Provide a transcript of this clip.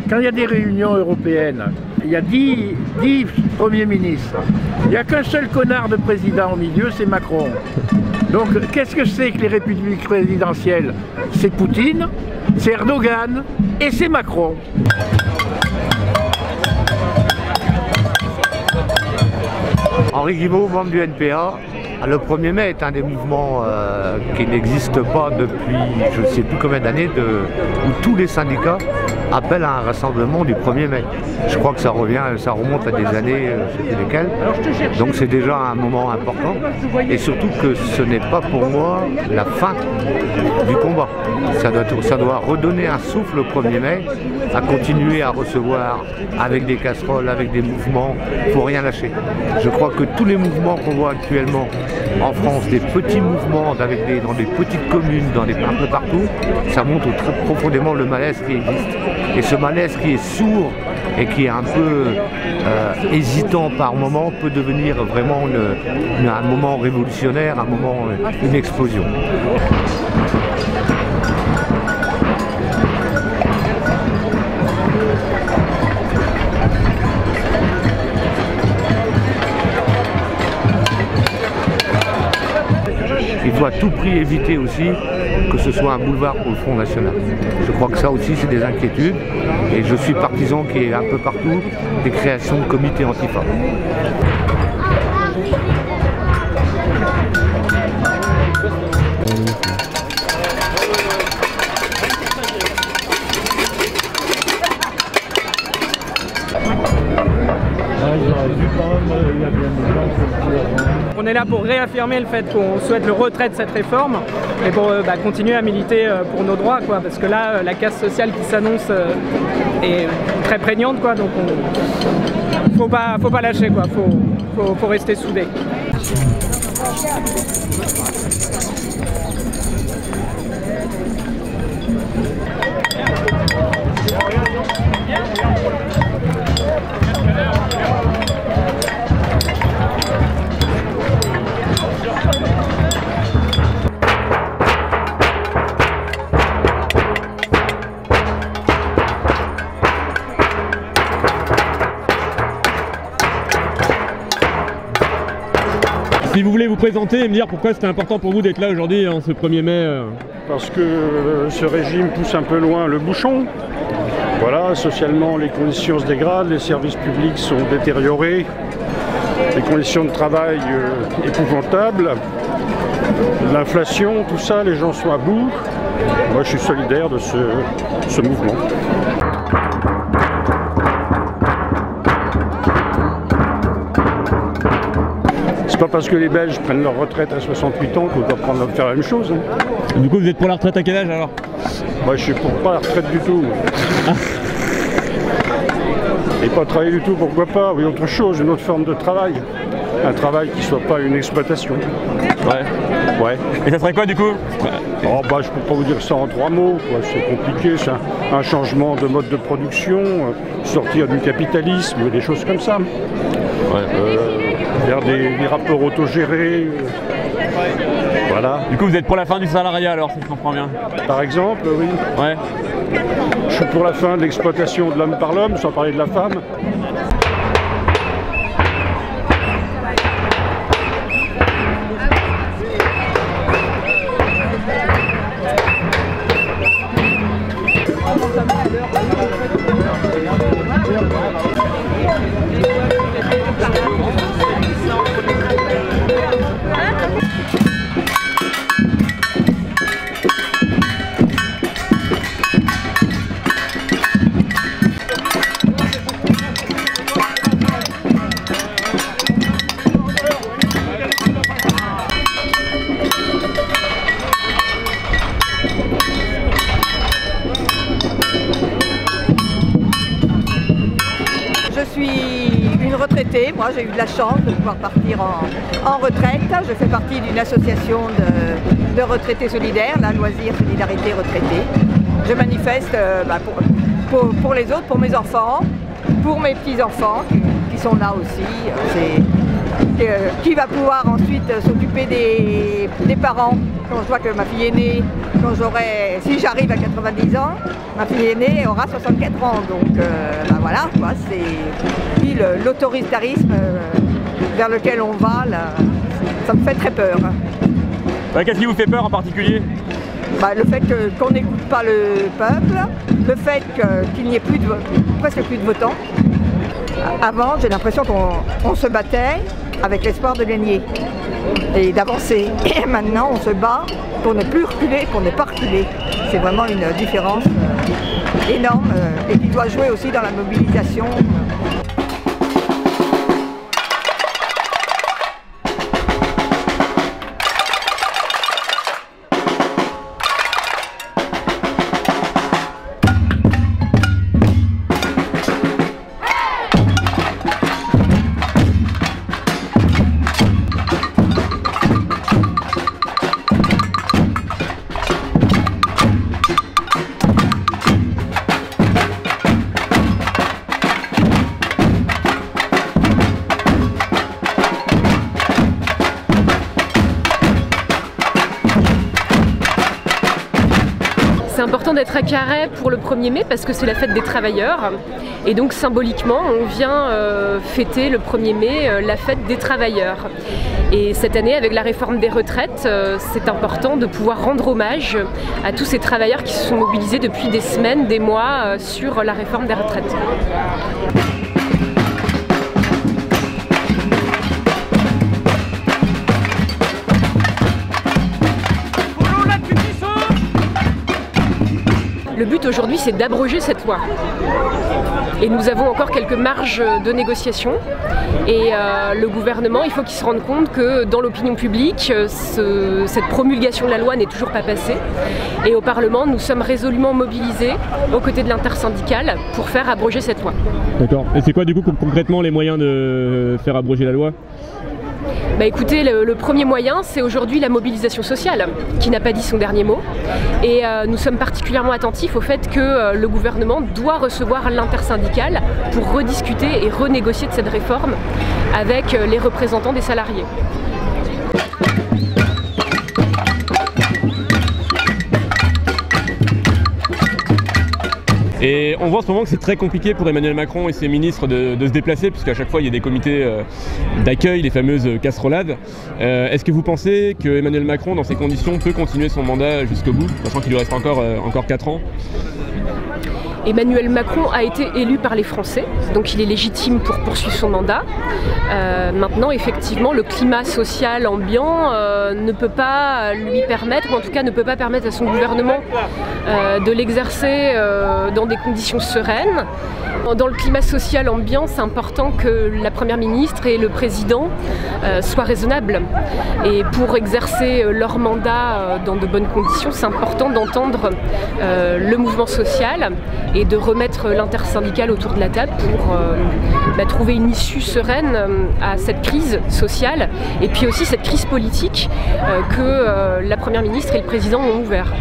Quand il y a des réunions européennes, il y a 10 premiers ministres. Il n'y a qu'un seul connard de président au milieu, c'est Macron. Donc qu'est-ce que c'est que les républiques présidentielles? C'est Poutine, c'est Erdogan et c'est Macron. Henri Guimau, membre du NPA. Le 1er mai est un des mouvements qui n'existe pas depuis je ne sais plus combien d'années, où tous les syndicats appellent à un rassemblement du 1er mai. Je crois que ça remonte à des années, je ne sais plus lesquelles. Donc c'est déjà un moment important. Et surtout que ce n'est pas pour moi la fin du combat. Ça doit redonner un souffle le 1er mai, à continuer à recevoir avec des casseroles, avec des mouvements. Il ne faut rien lâcher. Je crois que tous les mouvements qu'on voit actuellement en France, des petits mouvements dans des petites communes, un peu partout, ça montre très profondément le malaise qui existe. Et ce malaise qui est sourd et qui est un peu hésitant par moment peut devenir vraiment un moment révolutionnaire, une explosion. Il faut à tout prix éviter aussi que ce soit un boulevard pour le Front National. Je crois que ça aussi c'est des inquiétudes et je suis partisan qu'il y ait un peu partout des créations de comités antifa. On est là pour réaffirmer le fait qu'on souhaite le retrait de cette réforme et pour continuer à militer pour nos droits, quoi, parce que là la casse sociale qui s'annonce est très prégnante, quoi, donc faut pas lâcher, quoi, faut rester soudés. Si vous voulez vous présenter et me dire pourquoi c'était important pour vous d'être là aujourd'hui, en ce 1er mai. Parce que ce régime pousse un peu loin le bouchon. Voilà, socialement les conditions se dégradent, les services publics sont détériorés, les conditions de travail épouvantables, l'inflation, tout ça, les gens sont à bout. Moi je suis solidaire de ce mouvement. C'est pas parce que les Belges prennent leur retraite à 68 ans qu'on doit faire la même chose. Hein. Du coup, vous êtes pour la retraite à quel âge alors? Moi, je suis pour pas la retraite du tout. Et pas travailler du tout, pourquoi pas? Oui, autre chose, une autre forme de travail. Un travail qui soit pas une exploitation. Ouais. Ouais. Et ça serait quoi du coup? Oh, bah, je peux pas vous dire ça en 3 mots. C'est compliqué, c'est un changement de mode de production, sortir du capitalisme, des choses comme ça. Ouais. Faire des rapports autogérés. Voilà. Du coup, vous êtes pour la fin du salariat alors, si je comprends bien? Par exemple, oui. Ouais. Je suis pour la fin de l'exploitation de l'homme par l'homme, sans parler de la femme. retraitée. Moi, j'ai eu de la chance de pouvoir partir en retraite. Je fais partie d'une association de retraités solidaires, la Loisir Solidarité Retraités. Je manifeste pour les autres, pour mes enfants, pour mes petits-enfants qui sont là aussi. Qui va pouvoir ensuite s'occuper des parents? Quand je vois que ma fille aînée, si j'arrive à 90 ans, ma fille aînée aura 64 ans. Donc voilà, c'est l'autoritarisme vers lequel on va, là, ça me fait très peur. Qu'est-ce qui vous fait peur en particulier? Le fait qu'on n'écoute pas le peuple, le fait qu'il n'y ait presque plus de votants. Avant, j'ai l'impression qu'on se battait avec l'espoir de gagner et d'avancer. Et maintenant, on se bat pour ne plus reculer, pour ne pas reculer. C'est vraiment une différence énorme et qui doit jouer aussi dans la mobilisation. C'est important d'être à Carhaix pour le 1er mai parce que c'est la fête des travailleurs et donc symboliquement on vient fêter le 1er mai la fête des travailleurs. Et cette année avec la réforme des retraites, c'est important de pouvoir rendre hommage à tous ces travailleurs qui se sont mobilisés depuis des semaines, des mois sur la réforme des retraites. Le but aujourd'hui, c'est d'abroger cette loi. Et nous avons encore quelques marges de négociation. Et le gouvernement, il faut qu'il se rende compte que dans l'opinion publique, cette promulgation de la loi n'est toujours pas passée. Et au Parlement, nous sommes résolument mobilisés aux côtés de l'intersyndicale pour faire abroger cette loi. D'accord. Et c'est quoi du coup concrètement les moyens de faire abroger la loi ? Écoutez, le premier moyen, c'est aujourd'hui la mobilisation sociale, qui n'a pas dit son dernier mot. Et nous sommes particulièrement attentifs au fait que le gouvernement doit recevoir l'intersyndicale pour rediscuter et renégocier de cette réforme avec les représentants des salariés. Et on voit en ce moment que c'est très compliqué pour Emmanuel Macron et ses ministres de se déplacer, puisqu'à chaque fois il y a des comités d'accueil, les fameuses casserolades. Est-ce que vous pensez que Emmanuel Macron, dans ces conditions, peut continuer son mandat jusqu'au bout, sachant qu'il lui reste encore 4 ans ? Emmanuel Macron a été élu par les Français, donc il est légitime pour poursuivre son mandat. Maintenant, effectivement, le climat social ambiant ne peut pas lui permettre, ou en tout cas ne peut pas permettre à son gouvernement de l'exercer dans des conditions sereines. Dans le climat social ambiant, c'est important que la Première ministre et le Président soient raisonnables. Et pour exercer leur mandat dans de bonnes conditions, c'est important d'entendre le mouvement social et de remettre l'intersyndicale autour de la table pour trouver une issue sereine à cette crise sociale et puis aussi cette crise politique que la Première ministre et le Président ont ouvert.